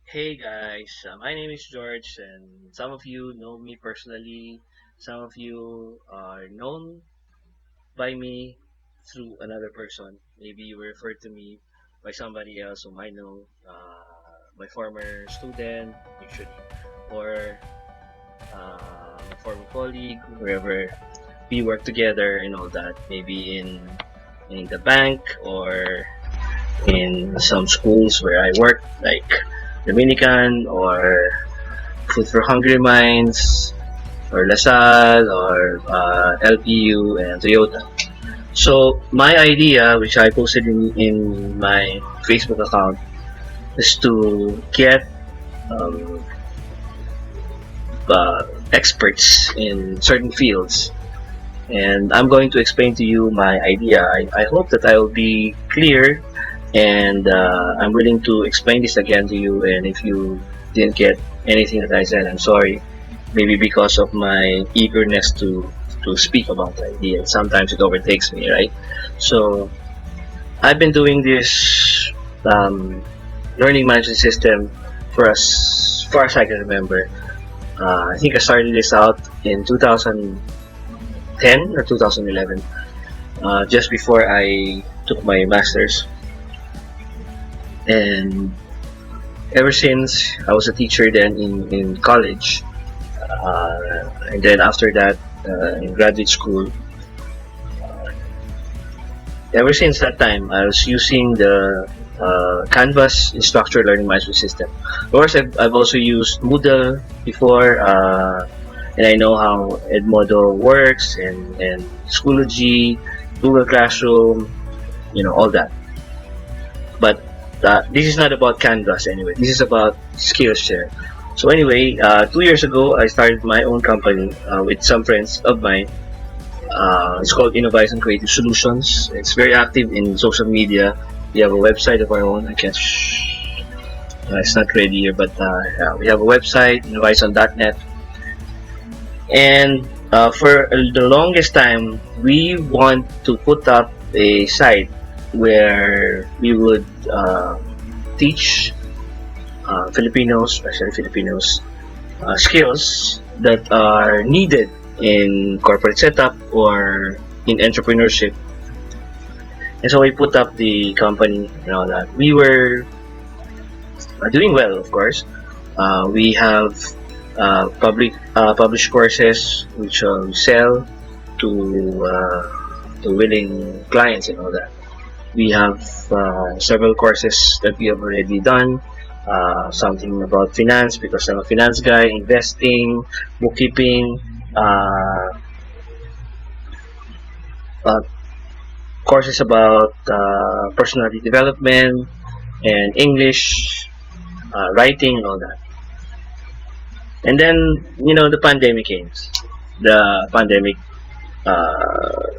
Hey guys, my name is George, and some of you know me personally. Some of you are known by me through another person. Maybe you refer to me by somebody else whom I know, my former student, usually, or my former colleague, wherever we work together and all that. Maybe in the bank or in some schools where I work, like Dominican or Food for Hungry Minds or LaSalle or LPU and Toyota. So my idea, which I posted in my Facebook account, is to get um, experts in certain fields, and I'm going to explain to you my idea. I hope that I will be clear, and I'm willing to explain this again to you. And if you didn't get anything that I said, I'm sorry. Maybe because of my eagerness to speak about the idea. Sometimes it overtakes me, right? So I've been doing this learning management system for as far as I can remember. I think I started this out in 2010 or 2011, just before I took my master's. And ever since, I was a teacher then in college. And then after that, in graduate school, ever since that time, I was using the Canvas Instructor Learning Management System. Of course, I've also used Moodle before, and I know how Edmodo works and Schoology, Google Classroom, all that. But this is not about Canvas anyway. This is about Skillshare. So anyway, 2 years ago, I started my own company with some friends of mine. It's called Innovizon Creative Solutions. It's very active in social media. We have a website of our own. I can't. It's not ready here, but yeah, we have a website, Innovizon.net. And for the longest time, we want to put up a site where we would teach Filipinos, especially Filipinos, skills that are needed in corporate setup or in entrepreneurship. And so we put up the company and all that. We were doing well, of course. We have published courses which we sell to willing clients and all that. We have several courses that we have already done. Something about finance, because I'm a finance guy, investing, bookkeeping, uh, courses about personality development and English, writing, and all that. And then, the pandemic came. The pandemic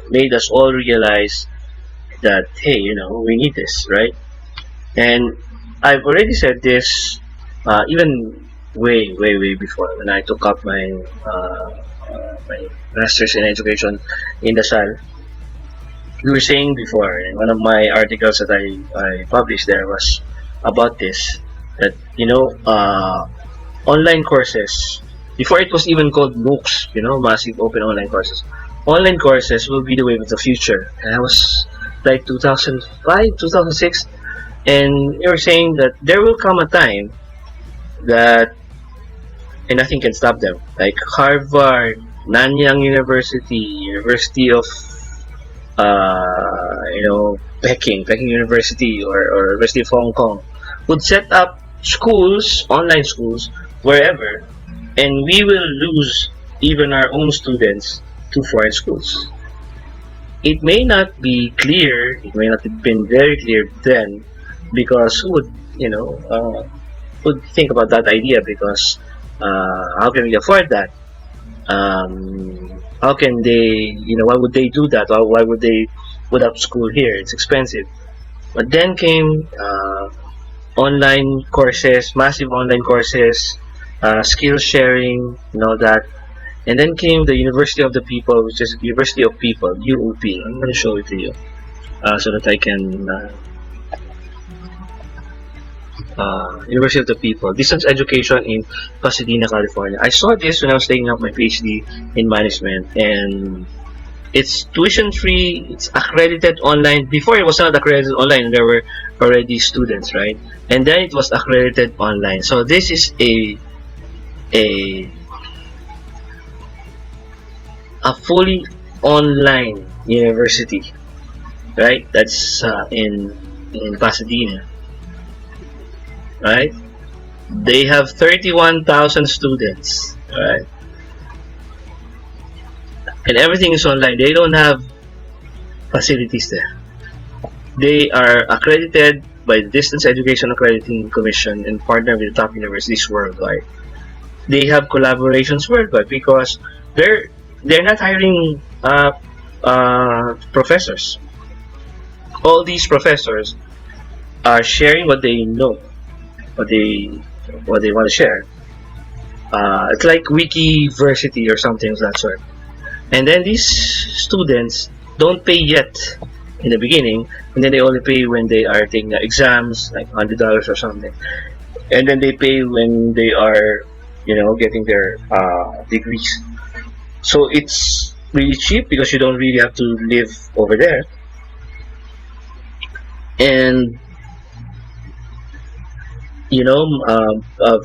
made us all realize that, hey, we need this, right? And I've already said this even way before when I took up my master's in education in LaSalle. We were saying before in one of my articles that I published there was about this, that online courses, before it was even called MOOCs, massive open online courses. Online courses will be the wave of the future. And I was like 2005, 2006, and they were saying that there will come a time that and nothing can stop them. Like Harvard, Nanyang University, University of Peking University, or University of Hong Kong would set up schools, online schools, wherever, and we will lose even our own students to foreign schools. It may not be clear, it may not have been very clear then, because who would think about that idea? Because how can we afford that? How can they, why would they do that? Why would they put up school here? It's expensive. But then came online courses, massive online courses, skill sharing, and all that. And then came the University of the People, which is University of People, UOP. I'm going to show it to you so that I can University of the People, distance education in Pasadena, California. I saw this when I was taking up my PhD in management, and it's tuition free. It's accredited online. Before it was not accredited online. There were already students, right? And then it was accredited online. So this is a a fully online university, right? That's in Pasadena, right? They have 31,000 students, right? And everything is online. They don't have facilities there. They are accredited by the Distance Education Accrediting Commission and partner with top universities worldwide. They have collaborations worldwide because they're not hiring professors. All these professors are sharing what they know, what they want to share. It's like Wikiversity or something of that sort. And then these students don't pay yet in the beginning, and then they only pay when they are taking the exams, like $100 or something. And then they pay when they are, getting their degrees. So it's really cheap because you don't really have to live over there. And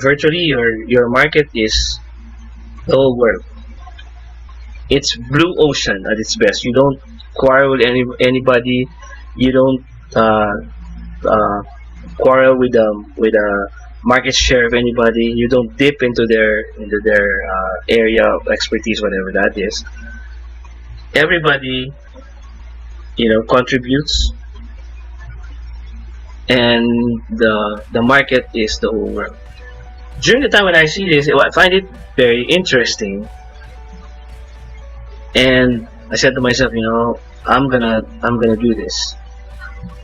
virtually your market is the whole world. It's blue ocean at its best. You don't quarrel with anybody. You don't quarrel with a market share of anybody. You don't dip into their area of expertise, whatever that is. Everybody, contributes, and the market is the whole world. During the time when I see this, I find it very interesting, and I said to myself, I'm gonna do this.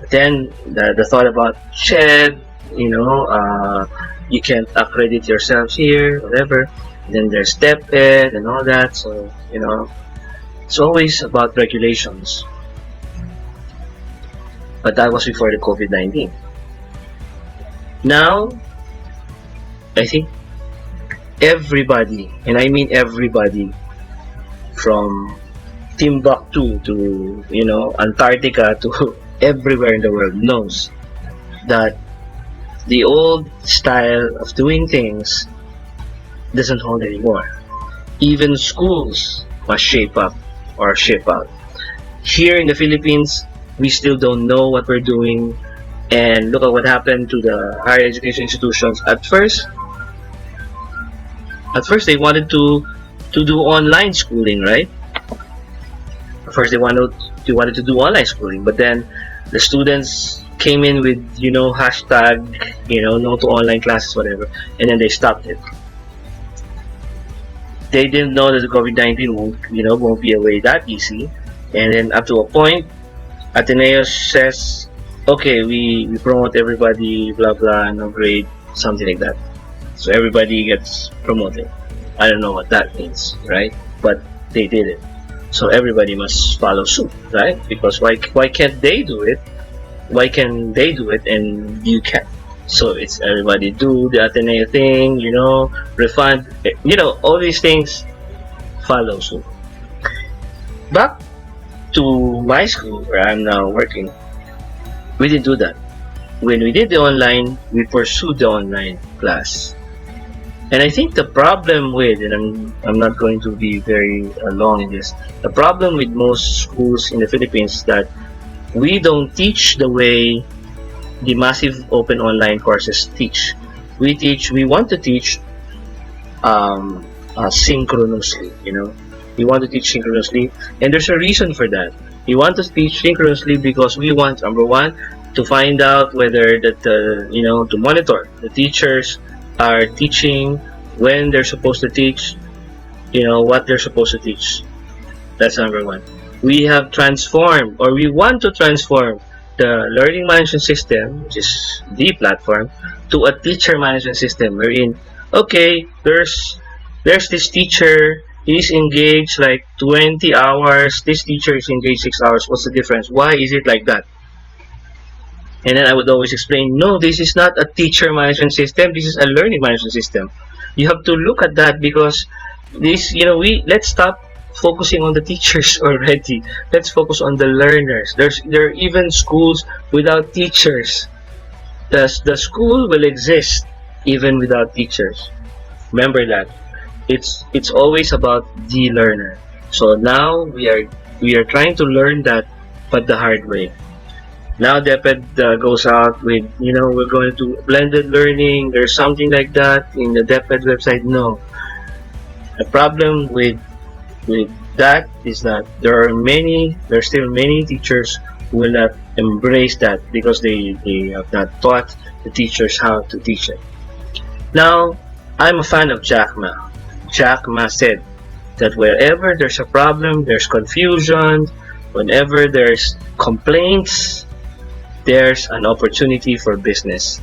But then the thought about shed, you can't accredit yourself here, whatever. And then there's step ed and all that. So it's always about regulations. But that was before the COVID-19. Now, I think everybody, and I mean everybody, from Timbuktu to Antarctica to everywhere in the world knows that the old style of doing things doesn't hold anymore. Even schools must shape up or shape out. Here in the Philippines, we still don't know what we're doing, and look at what happened to the higher education institutions. At first they wanted to do online schooling, right? At first they wanted to do online schooling, but then the students came in with hashtag no to online classes, whatever, and then they stopped it. They didn't know that the COVID-19 won't be away that easy, and then up to a point, Ateneo says, okay, we promote everybody, blah blah, no grade, something like that. So everybody gets promoted. I don't know what that means, right? But they did it. So everybody must follow suit, right? Because why can't they do it? Why can they do it and you can't? So it's everybody do the Ateneo thing, refund, all these things follow suit. Back to my school where I'm now working, we didn't do that. When we did the online, we pursued the online class. And I think the problem with, and I'm not going to be very long in this, the problem with most schools in the Philippines is that we don't teach the way the massive open online courses teach. We want to teach synchronously, We want to teach synchronously, and there's a reason for that. We want to teach synchronously because we want, number one, to find out whether that to monitor the teachers are teaching when they're supposed to teach, what they're supposed to teach. That's number one. We have transformed, or we want to transform, the learning management system, which is the platform, to a teacher management system wherein, okay, there's this teacher, he's engaged like 20 hours, this teacher is engaged 6 hours. What's the difference? Why is it like that? And then I would always explain, no, this is not a teacher management system. This is a learning management system. You have to look at that because this, let's stop focusing on the teachers already. Let's focus on the learners. There are even schools without teachers. The school will exist even without teachers. Remember that. It's always about the learner. So now we are trying to learn that, but the hard way. Now DepEd goes out with, we're going to blended learning. There's something like that in the DepEd website. No. The problem with that is that there's still many teachers who will not embrace that because they have not taught the teachers how to teach it. Now, I'm a fan of Jack Ma. Jack Ma said that wherever there's a problem, there's confusion, whenever there's complaints, there's an opportunity for business.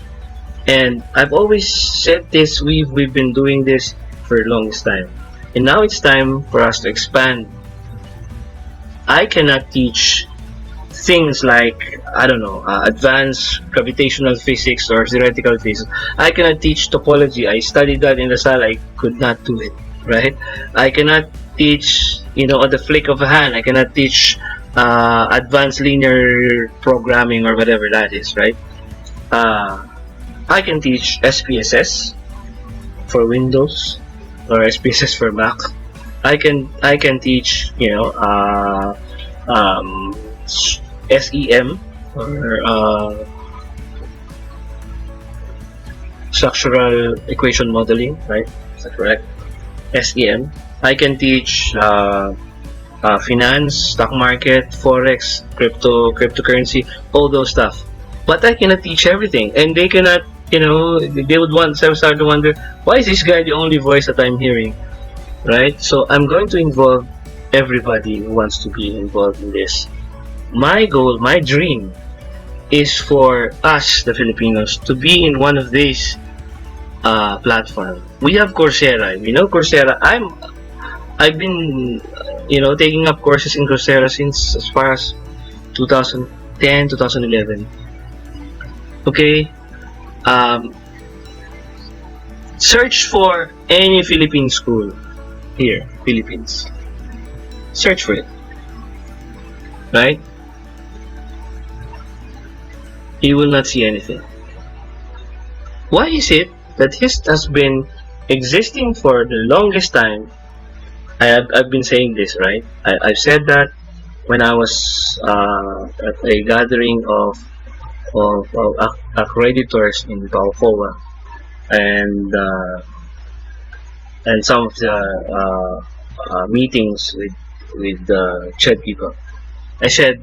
And I've always said this, we've been doing this for the longest time. And now it's time for us to expand. I cannot teach things like, advanced gravitational physics or theoretical physics. I cannot teach topology. I studied that in the SAL. I could not do it, right? I cannot teach, on the flick of a hand. I cannot teach advanced linear programming or whatever that is, right? I can teach SPSS for Windows or SPSS for Mac. I can teach SEM or structural equation modeling, right? Is that correct? SEM. I can teach finance, stock market, forex, cryptocurrency, all those stuff. But I cannot teach everything, and they cannot. They would start to wonder, why is this guy the only voice that I'm hearing, right? So I'm going to involve everybody who wants to be involved in this. My goal, my dream, is for us, the Filipinos, to be in one of these platforms. We have Coursera. Coursera. I've been, taking up courses in Coursera since as far as 2010, 2011. Okay. Search for any Philippine school here, Philippines. Search for it. Right? You will not see anything. Why is it that this has been existing for the longest time? I've been saying this, right? I've said that when I was at a gathering of accreditors in Paucoa, and some of the meetings with the CHED people. I said,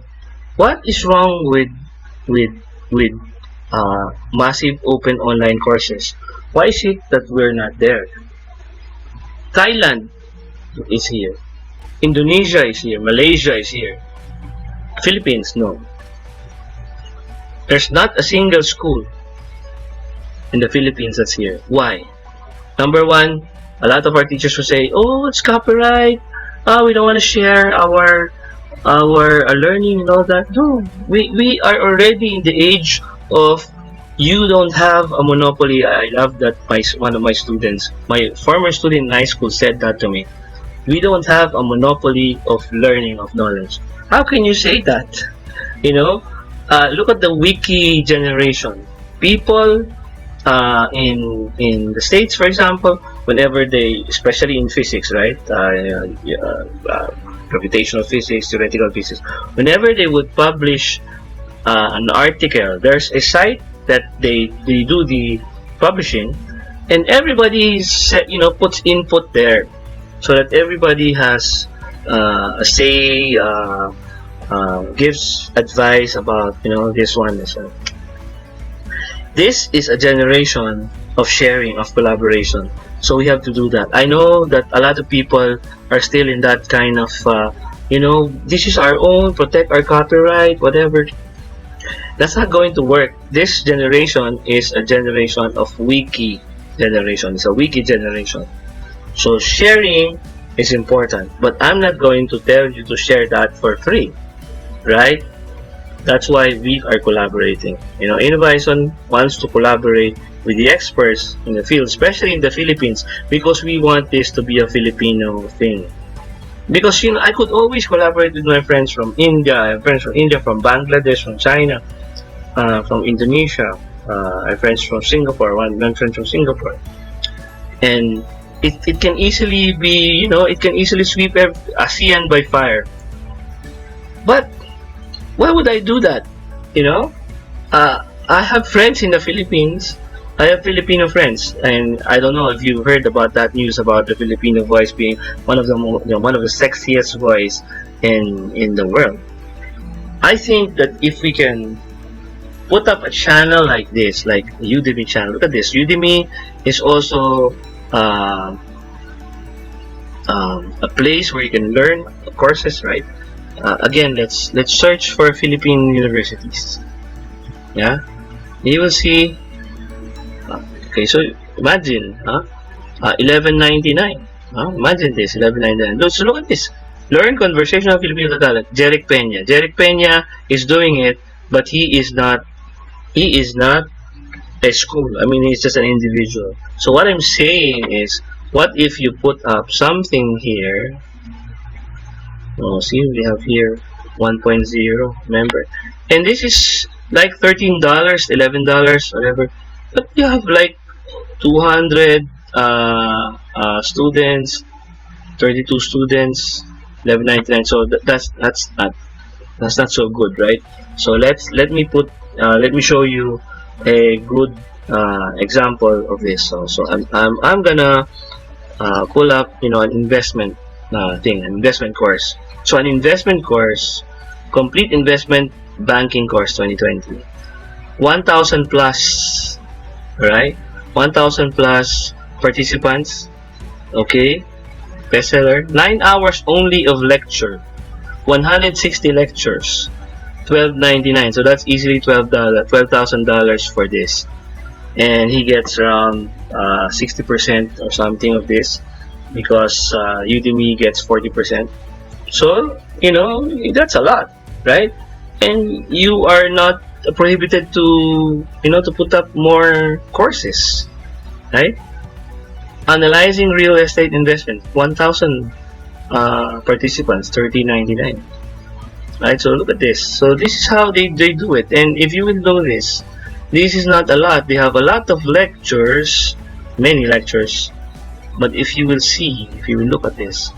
what is wrong with massive open online courses? Why is it that we're not there? Thailand is here. Indonesia is here. Malaysia is here. Philippines, no. There's not a single school in the Philippines that's here. Why? Number one, a lot of our teachers will say, oh, it's copyright. We don't want to share our learning and all that. No, we are already in the age of you don't have a monopoly. I love that one of my students, my former student in high school, said that to me. We don't have a monopoly of learning, of knowledge. How can you say that? Look at the wiki generation. People in the States, for example, whenever they, especially in physics, right? Gravitational physics, theoretical physics. Whenever they would publish an article, there's a site that they do the publishing, and everybody puts input there, so that everybody has a say, gives advice about this one. This is a generation of sharing, of collaboration. So we have to do that. I know that a lot of people are still in that kind of, this is our own, protect our copyright, whatever. That's not going to work. This generation is a generation of wiki generation. It's a wiki generation. So sharing is important. But I'm not going to tell you to share that for free, right? That's why we are collaborating. Innovizon wants to collaborate with the experts in the field, especially in the Philippines, because we want this to be a Filipino thing. Because I could always collaborate with my friends from India. I have friends from India, from Bangladesh, from China, from Indonesia. I have friends from Singapore. One friend from Singapore, and it can easily be, it can easily sweep ASEAN by fire. But why would I do that? You know, I have friends in the Philippines. I have Filipino friends, and I don't know if you heard about that news about the Filipino voice being one of the one of the sexiest voice in the world. I think that if we can put up a channel like this, like Udemy channel. Look at this. Udemy is also a place where you can learn courses, right? Again, let's search for Philippine universities. Yeah, you will see. Okay, so imagine, 11.99. Imagine this, 11.99. So look at this. Learn conversational Filipino Tagalog. Jeric Peña. Jeric Peña is doing it, but he is not. He is not a school. I mean, he's just an individual. So what I'm saying is, what if you put up something here? Oh, see, we have here 1.0. Remember, and this is like $13, $11, whatever. But you have like 200 students, 32 students, 11.99. So that's not so good, right? So let me show you a good example of this. So I'm gonna pull up an investment an investment course. So an investment course, complete investment banking course 2020, 1,000 plus, right? 1,000 plus participants. Okay, bestseller. 9 hours only of lecture, 160 lectures, $12.99. So that's easily $12,000 for this, and he gets around 60% or something of this, because Udemy gets 40%. So that's a lot, right? And you are not prohibited to put up more courses, right? Analyzing real estate investment, 1,000 participants, $13.99. Right, so look at this. So this is how they do it. And if you will notice, this is not a lot. They have a lot of lectures, many lectures. But if you will look at this,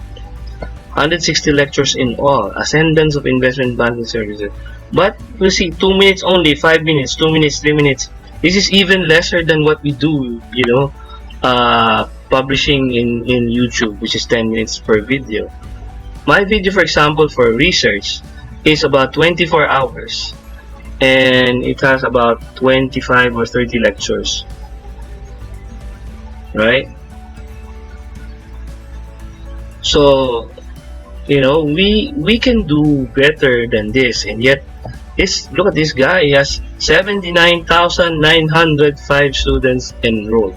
160 lectures in all, ascendance of investment banking services. But you see, 2 minutes only, 5 minutes, 2 minutes, 3 minutes. This is even lesser than what we do, publishing in YouTube, which is 10 minutes per video. My video, for example, for research is about 24 hours, and it has about 25 or 30 lectures, right? So we can do better than this, and yet look at this guy. He has 79,905 students enrolled.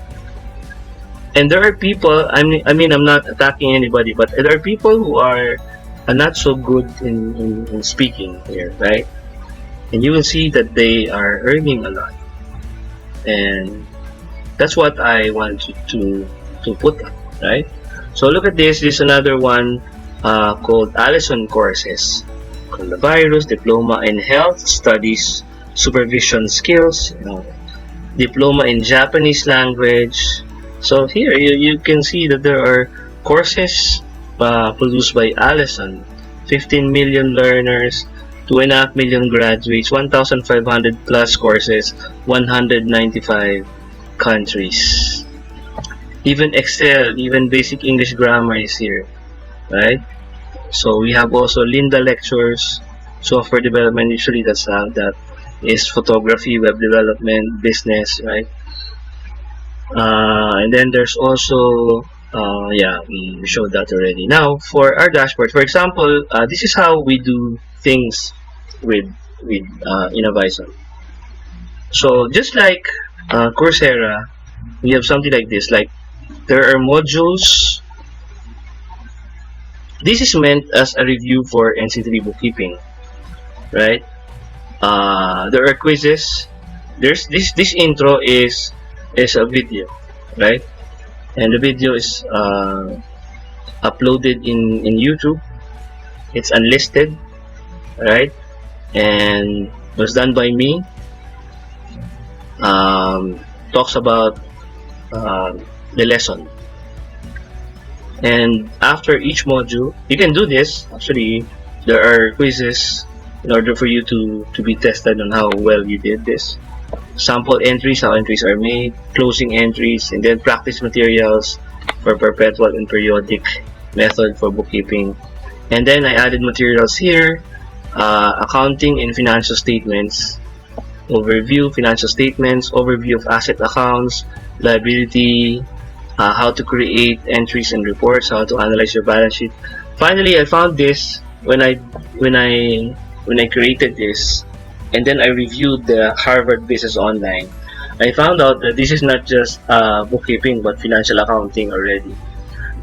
And there are people, I mean, I'm not attacking anybody, but there are people who are not so good in speaking here, right? And you will see that they are earning a lot. And that's what I want to put up, right? So look at this. This is another one called Allison Courses. Coronavirus, Diploma in Health Studies, Supervision Skills, Diploma in Japanese Language. So here you can see that there are courses produced by Allison, 15 million learners, 2.5 million graduates, 1,500 plus courses, 195 countries. Even Excel, even basic English grammar is here, right? So we have also Linda lectures, software development. Usually that is photography, web development, business, right? And then there's also we showed that already. Now for our dashboard, for example, this is how we do things with Innovizon. So just like Coursera, we have something like this. Like there are modules. This is meant as a review for NC3 bookkeeping, right? There are quizzes. There's this intro is a video, right? And the video is uploaded in YouTube. It's unlisted, right? And was done by me. Talks about the lesson. And after each module, you can do this. Actually, there are quizzes in order for you to be tested on how well you did this. Sample entries, how entries are made, closing entries, and then practice materials for perpetual and periodic method for bookkeeping. And then I added materials here, accounting and financial statements, overview, financial statements, overview of asset accounts, liability, how to create entries and reports, how to analyze your balance sheet. Finally, I found this when I created this, and then I reviewed the Harvard Business Online. I found out that this is not just bookkeeping but financial accounting already.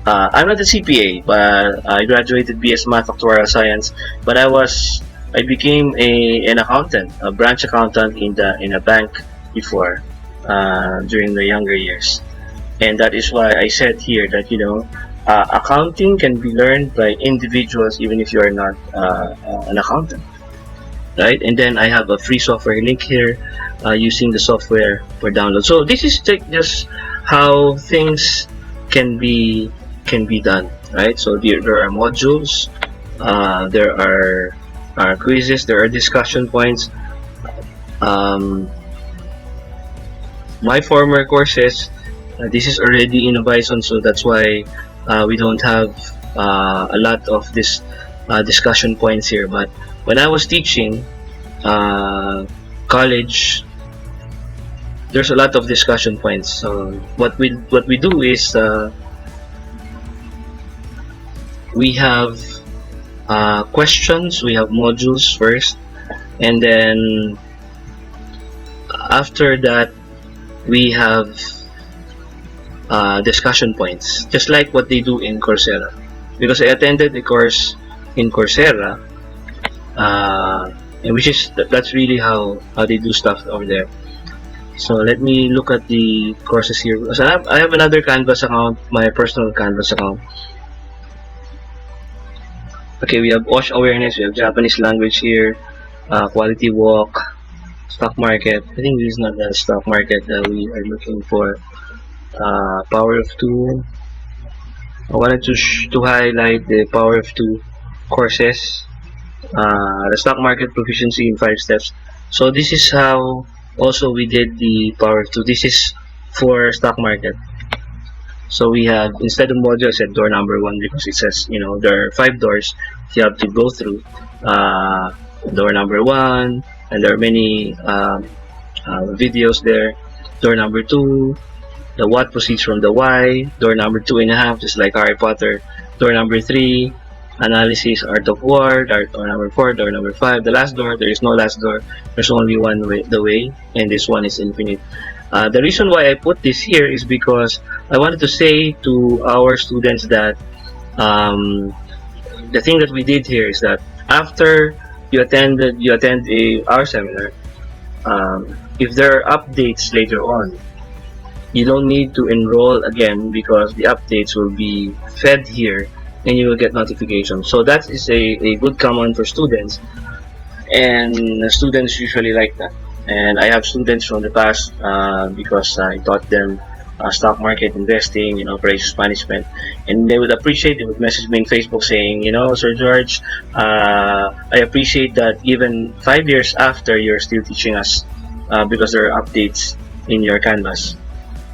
I'm not a CPA, but I graduated BS Math Actuarial Science. But I became an accountant, a branch accountant in a bank before during the younger years. And that is why I said here that accounting can be learned by individuals even if you are not an accountant, right? And then I have a free software link here using the software for download. So this is just how things can be done, right? So there are modules, there are quizzes, there are discussion points. My former courses, this is already Innovizon, so that's why we don't have a lot of this discussion points here. But when I was teaching college, there's a lot of discussion points. So what we do is we have questions, we have modules first, and then after that we have discussion points, just like what they do in Coursera. Because I attended a course in Coursera, and that's really how they do stuff over there. So let me look at the courses here. So I have another Canvas account, my personal Canvas account. Okay, we have OSH awareness, we have Japanese language here, quality walk, stock market. I think this is not the stock market that we are looking for. Power of 2. I wanted to highlight the Power of 2 courses, the stock market proficiency in 5 steps. So this is how also we did the Power of 2. This is for stock market. So we have, instead of module, I said door number 1 because it says, there are 5 doors you have to go through. Door number 1, and there are many videos there. Door number 2, the what proceeds from the why. Door number 2.5, just like Harry Potter. Door number 3, analysis, art of war. Door number 4, door number 5, the last door. There is no last door. There's only one way, the way, and this one is infinite. The reason why I put this here is because I wanted to say to our students that the thing that we did here is that after you attend our seminar, if there are updates later on, you don't need to enroll again because the updates will be fed here and you will get notifications. So that is a good command for students, and students usually like that. And I have students from the past because I taught them stock market investing, operations management, and they would appreciate. They would message me on Facebook saying, Sir George, I appreciate that even 5 years after you're still teaching us because there are updates in your Canvas.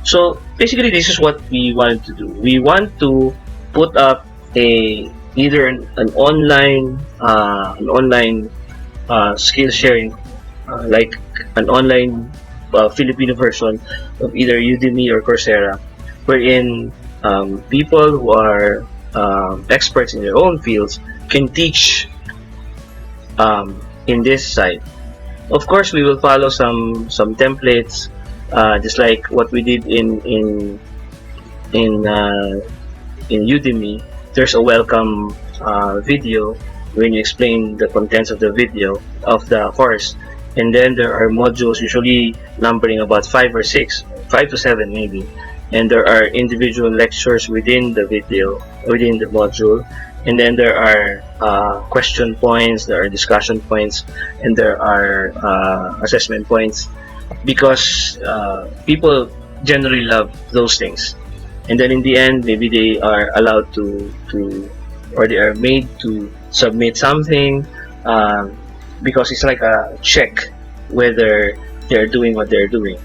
So basically, this is what we wanted to do. We want to put up either an online skill sharing, like an online Filipino version of either Udemy or Coursera, wherein people who are experts in their own fields can teach in this site. Of course, we will follow some templates, just like what we did in Udemy. There's a welcome video when you explain the contents of the video of the course, and then there are modules usually numbering about 5 or 6, 5 to 7 maybe, and there are individual lectures within the video, within the module, and then there are question points, there are discussion points, and there are assessment points, because people generally love those things. And then in the end, maybe they are allowed to or they are made to submit something, um, because it's like a check whether they're doing what they're doing.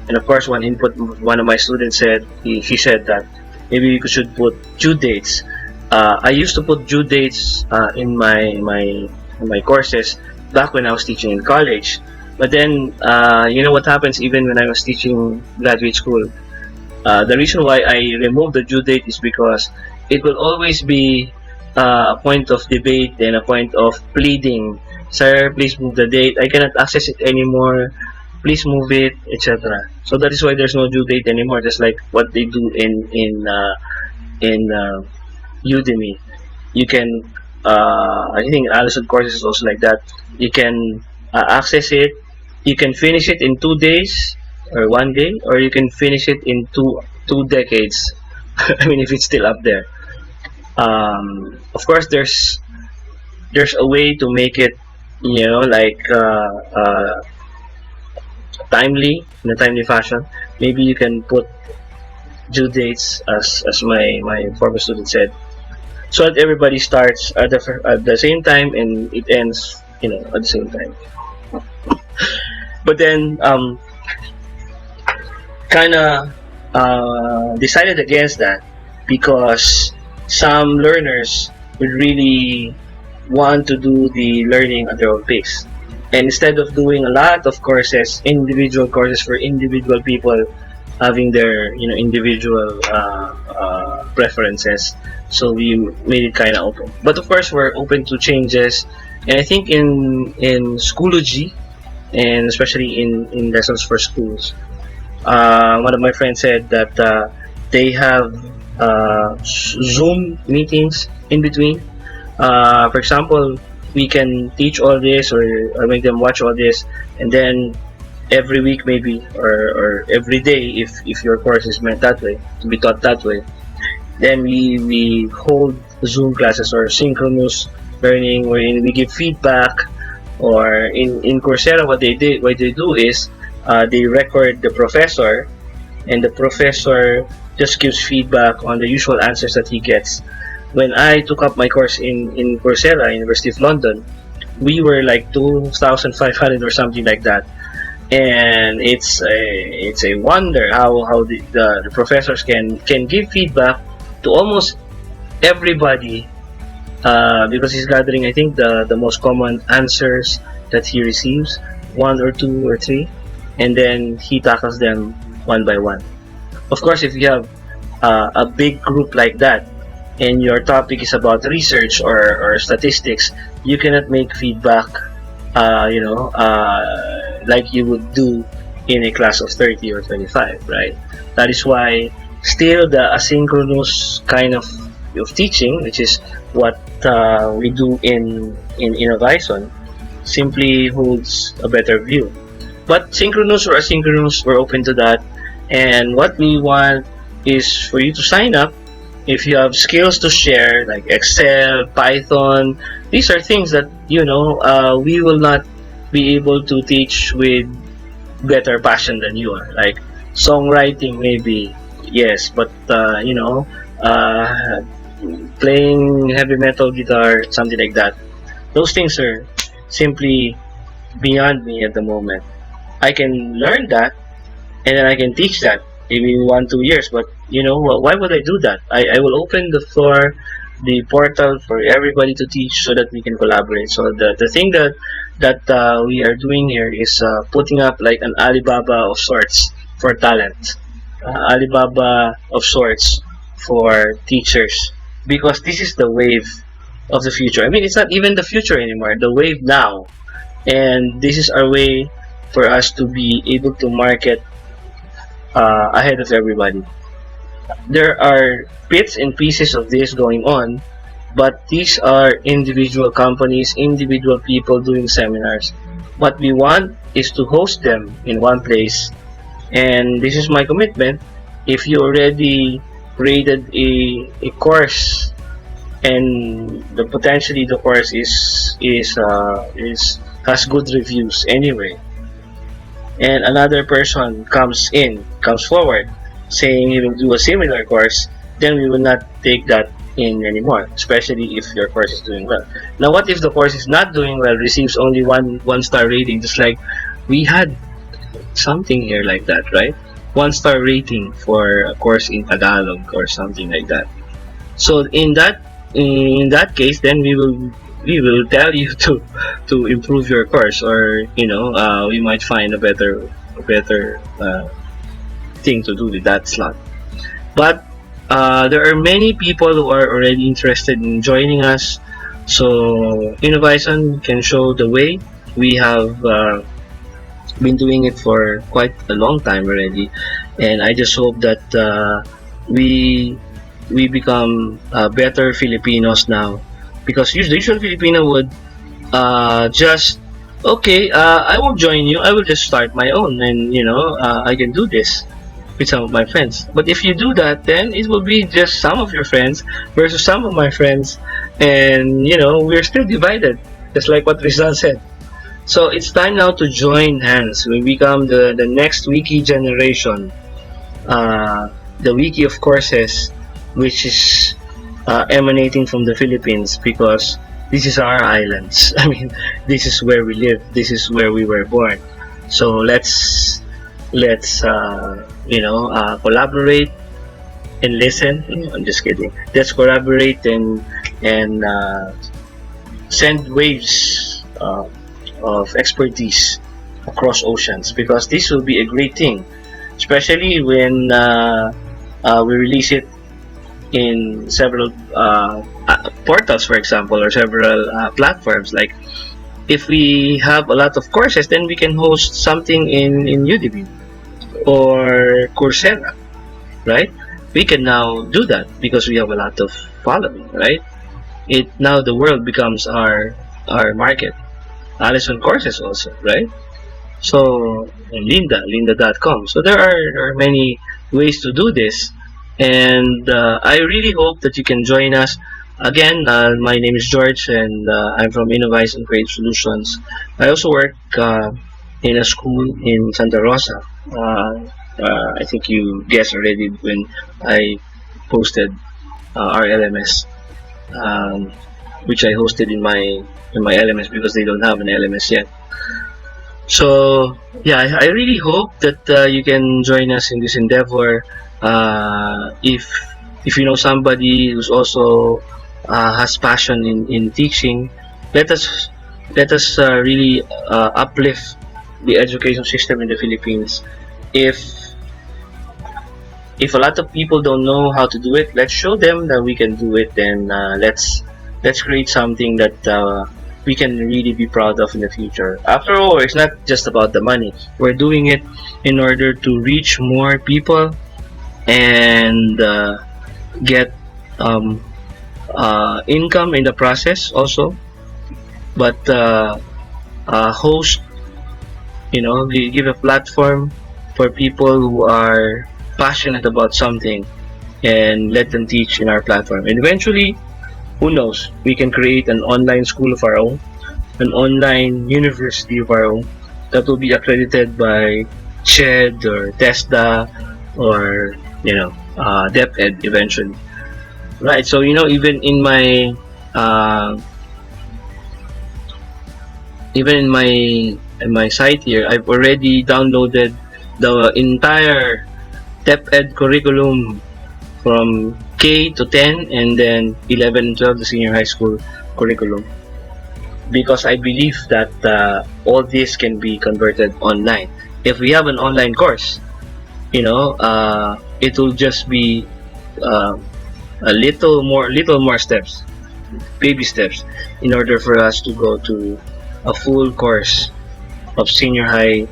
And of course, one input one of my students said, he said that maybe we should put due dates. I used to put due dates in my courses back when I was teaching in college. But then, you know what happens even when I was teaching graduate school? The reason why I removed the due date is because it will always be a point of debate and a point of pleading. Sir, please move the date. I cannot access it anymore. Please move it, etc. So that is why there's no due date anymore. Just like what they do in Udemy. You can, I think Allison courses is also like that. You can access it. You can finish it in 2 days or 1 day, or you can finish it in two decades. I mean, if it's still up there. Of course, there's a way to make it, like timely, in a timely fashion. Maybe you can put due dates, as my former student said, so that everybody starts at the same time and it ends, at the same time. But then, kind of decided against that, because some learners would really want to do the learning at their own pace. And instead of doing a lot of courses, individual courses for individual people having their individual preferences, so we made it kind of open. But of course, we're open to changes, and I think in Schoology, and especially in lessons for schools, one of my friends said that they have Zoom meetings in between. For example, we can teach all this, or make them watch all this, and then every week maybe, or every day, if your course is meant that way, to be taught that way, then we hold Zoom classes or synchronous learning, wherein we give feedback. Or in Coursera, what they do is they record the professor, and the professor just gives feedback on the usual answers that he gets. When I took up my course in Coursera, University of London, we were like 2,500 or something like that, and it's a wonder how the professors can give feedback to almost everybody, because he's gathering, I think, the most common answers that he receives, 1 or 2 or 3, and then he tackles them one by one. Of course, if you have a big group like that, and your topic is about research or statistics, you cannot make feedback, like you would do in a class of 30 or 25, right? That is why still the asynchronous kind of teaching, which is what we do in Innovizon, simply holds a better view. But synchronous or asynchronous, we're open to that. And what we want is for you to sign up if you have skills to share, like Excel, Python. These are things that we will not be able to teach with better passion than you are. Like songwriting, maybe, yes, but playing heavy metal guitar, something like that, those things are simply beyond me at the moment. I can learn that, and then I can teach that maybe in 1-2 years. But why would I do that? I will open the floor, the portal for everybody to teach, so that we can collaborate. So the thing that we are doing here is putting up like an Alibaba of sorts for talent, Alibaba of sorts for teachers, because this is the wave of the future. I mean, it's not even the future anymore, the wave now. And this is our way for us to be able to market ahead of everybody. There are bits and pieces of this going on, but these are individual companies, individual people doing seminars. What we want is to host them in one place, and this is my commitment. If you already created a course, and potentially the course is has good reviews anyway, and another person comes forward saying he will do a similar course, then we will not take that in anymore, especially if your course is doing well. Now, what if the course is not doing well, receives only one star rating, just like we had something here like that, right? One star rating for a course in Tagalog or something like that. So in that case, then we will tell you to improve your course, or we might find a better thing to do with that slot. But there are many people who are already interested in joining us. So Innovizon can show the way. We have been doing it for quite a long time already, and I just hope that we we become better Filipinos now, because the usual Filipino would just, okay, I won't join you, I will just start my own, and I can do this with some of my friends. But if you do that, then it will be just some of your friends versus some of my friends, and we're still divided, just like what Rizal said. So it's time now to join hands. We become the next wiki generation, the wiki of courses, which is emanating from the Philippines, because this is our islands. I mean, this is where we live. This is where we were born. So let's collaborate and listen. I'm just kidding. Let's collaborate and send waves of expertise across oceans, because this will be a great thing, especially when we release it in several portals, for example, or several platforms. Like, if we have a lot of courses, then we can host something in Udemy or Coursera, right? We can now do that because we have a lot of following, right? It now the world becomes our market. Allison courses also, right? So, and Linda.com. So there are many ways to do this, and I really hope that you can join us. Again, my name is George, and I'm from Innovizon Creative Solutions. I also work in a school in Santa Rosa. I think you guessed already when I posted our LMS, um, which I hosted in my LMS, because they don't have an LMS yet. So yeah, I really hope that you can join us in this endeavor. If you know somebody who's also has passion in teaching, let us really uplift the education system in the Philippines. If a lot of people don't know how to do it, let's show them that we can do it, and let's create something that we can really be proud of in the future. After all, it's not just about the money. We're doing it in order to reach more people and get income in the process also. But host, we give a platform for people who are passionate about something, and let them teach in our platform. And eventually, who knows, we can create an online school of our own, an online university of our own, that will be accredited by CHED or TESDA, or DepEd eventually. Right. So even in my site here, I've already downloaded the entire DepEd curriculum from K to 10, and then 11 and 12, the senior high school curriculum, because I believe that all this can be converted online. If we have an online course, it will just be a little more steps, baby steps, in order for us to go to a full course of senior high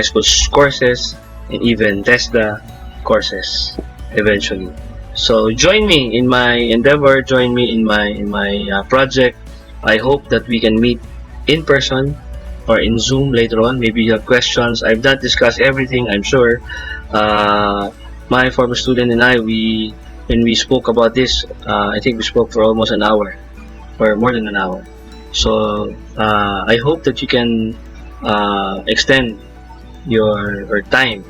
school courses, and even TESDA courses eventually. So join me in my endeavor, join me in my project. I hope that we can meet in person, or in Zoom later on. Maybe you have questions. I've not discussed everything, I'm sure. Uh, my former student and I, when we spoke about this, I think we spoke for almost an hour or more than an hour. So I hope that you can extend your time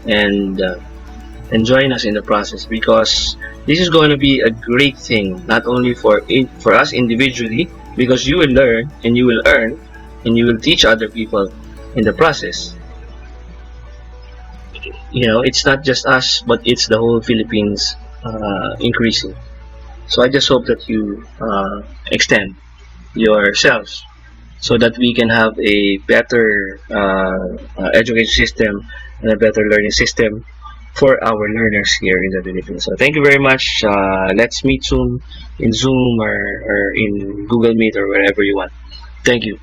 and join us in the process, because this is going to be a great thing not only for us individually, because you will learn and you will earn and you will teach other people in the process. It's not just us, but it's the whole Philippines increasing. So I just hope that you extend yourselves so that we can have a better education system and a better learning system for our learners here in the Philippines. So thank you very much. Let's meet soon in Zoom or in Google Meet or wherever you want. Thank you.